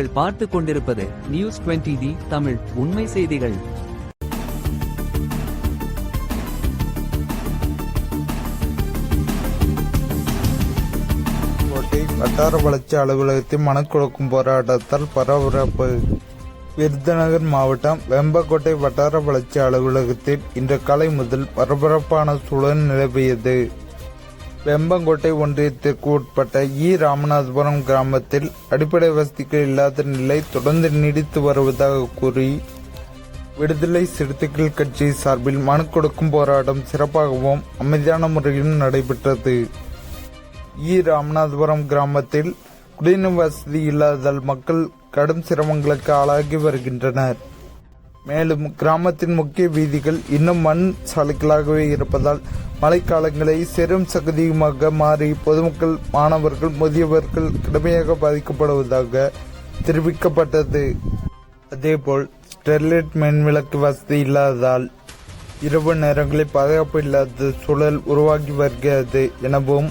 நீங்கள் பார்த்து கொண்டிருப்பது நியூஸ் 20D தமிழ் உண்மை செய்திகள். வட்டார வளர்ச்சி அலுவலகத்தில் மனு கொடுக்கும் போராட்டத்தால் பரபரப்பு. விருதுநகர் மாவட்டம் வெம்பக்கோட்டை வட்டார வளர்ச்சி அலுவலகத்தில் இன்று காலை முதல் பரபரப்பான சூழல் நிலவியது. வெம்பங்கோட்டை ஒன்றியத்திற்கு உட்பட்ட ராமநாதபுரம் கிராமத்தில் அடிப்படை வசதிகள் இல்லாத நிலை தொடர்ந்து நீடித்து வருவதாக கூறி விடுதலை சிறுத்தைகள் கட்சி சார்பில் மனு கொடுக்கும் போராட்டம் சிறப்பாகவும் அமைதியான முறையிலும் நடைபெற்றது. ராமநாதபுரம் கிராமத்தில் குடிநீர் வசதி இல்லாததால் மக்கள் கடும் சிரமங்களுக்கு ஆளாகி வருகின்றனர். மேலும் கிராமத்தின் முக்கிய வீதிகள் இன்னும் மண் சாலைகளாகவே இருப்பதால் மழைக்காலங்களை செரும் சகதியுமாக மாறி பொதுமக்கள், மாணவர்கள், முதியவர்கள் கடுமையாக பாதிக்கப்படுவதாக தெரிவிக்கப்பட்டது. அதேபோல் ஸ்டெர்லைட் மின்விளக்கு வசதி இல்லாததால் இரவு நேரங்களில் பாதுகாப்பு இல்லாத சூழல் உருவாகி வருகிறது எனவும்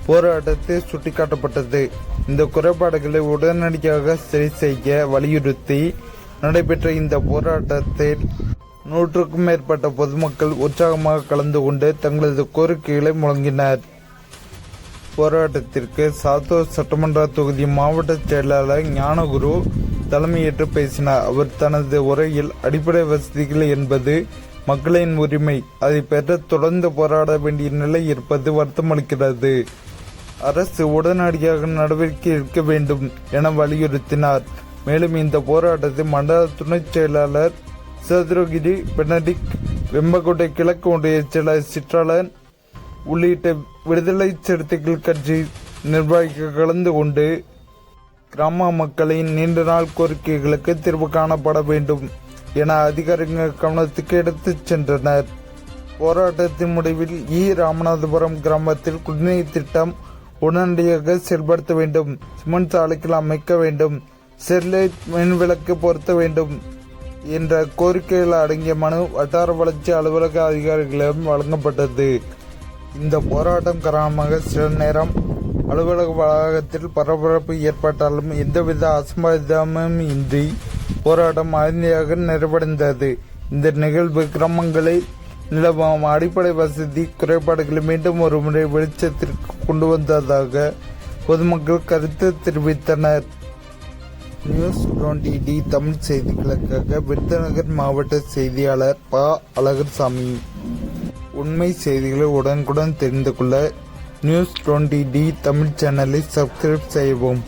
போராட்டத்தில் சுட்டிக்காட்டப்பட்டது. இந்த குறைபாடுகளை உடனடியாக சரி செய்ய வலியுறுத்தி நடைபெற்ற இந்த போராட்டத்தில் 100க்கும் மேற்பட்ட பொதுமக்கள் உற்சாகமாக கலந்து கொண்டு தங்களது கோரிக்கைகளை முழங்கினர். போராட்டத்திற்கு சாத்தூர் சட்டமன்ற தொகுதி மாவட்ட செயலாளர் ஞானகுரு தலைமையேற்று பேசினார். அவர் தனது உரையில் அடிப்படை வசதிகள் என்பது மக்களின் உரிமை, அதை பெற தொடர்ந்து போராட வேண்டிய நிலை இருப்பது வருத்தமளிக்கிறது. அரசு உடனடியாக நடவடிக்கை எடுக்க வேண்டும் என வலியுறுத்தினார். மேலும் இந்த போராட்டத்தை மண்டல துணை செயலாளர் சதுரகிரி பெனடிக், வெம்பக்கோட்டை கிழக்கு ஒன்றிய செயலாளர் சிற்றாளன் உள்ளிட்ட விடுதலை சிறுத்தைகள் கட்சி நிர்வாகிகள் கலந்து கொண்டு கிராம மக்களின் நீண்ட நாள் கோரிக்கைகளுக்கு தீர்வு காணப்பட வேண்டும் என அதிகாரிகள் கவனத்துக்கு எடுத்துச் சென்றனர். போராட்டத்தின் முடிவில் ராமநாதபுரம் கிராமத்தில் குடிநீர் திட்டம் உடனடியாக செயல்படுத்த வேண்டும், சிமெண்ட் சாலைகள் அமைக்க வேண்டும், ஸ்டெர்லைட் மின்விளக்கு பொருத்த வேண்டும் என்ற கோரிக்கைகள் அடங்கிய மனு வட்டார வளர்ச்சி அலுவலக அதிகாரிகளிடம் வழங்கப்பட்டது. இந்த போராட்டம் காரணமாக சில நேரம் அலுவலக வளாகத்தில் பரபரப்பு ஏற்பட்டாலும் எந்தவித அசம்பாவிதமும் இன்றி போராட்டம் அமைதியாக நிறைவடைந்தது. இந்த நிகழ்வு கிராமங்களில் நிலவும் அடிப்படை வசதி குறைபாடுகளை மீண்டும் ஒரு முறை வெளிச்சத்திற்கு கொண்டு வந்ததாக பொதுமக்கள் கருத்து தெரிவித்தனர். நியூஸ் 20D தமிழ் செய்திகளுக்காக விருதுநகர் மாவட்ட செய்தியாளர் ப. அழகர்சாமி. உண்மை செய்திகளை உடனுக்குடன் தெரிந்து கொள்ள நியூஸ் 20D தமிழ் சேனலை சப்ஸ்கிரைப் செய்யவும்.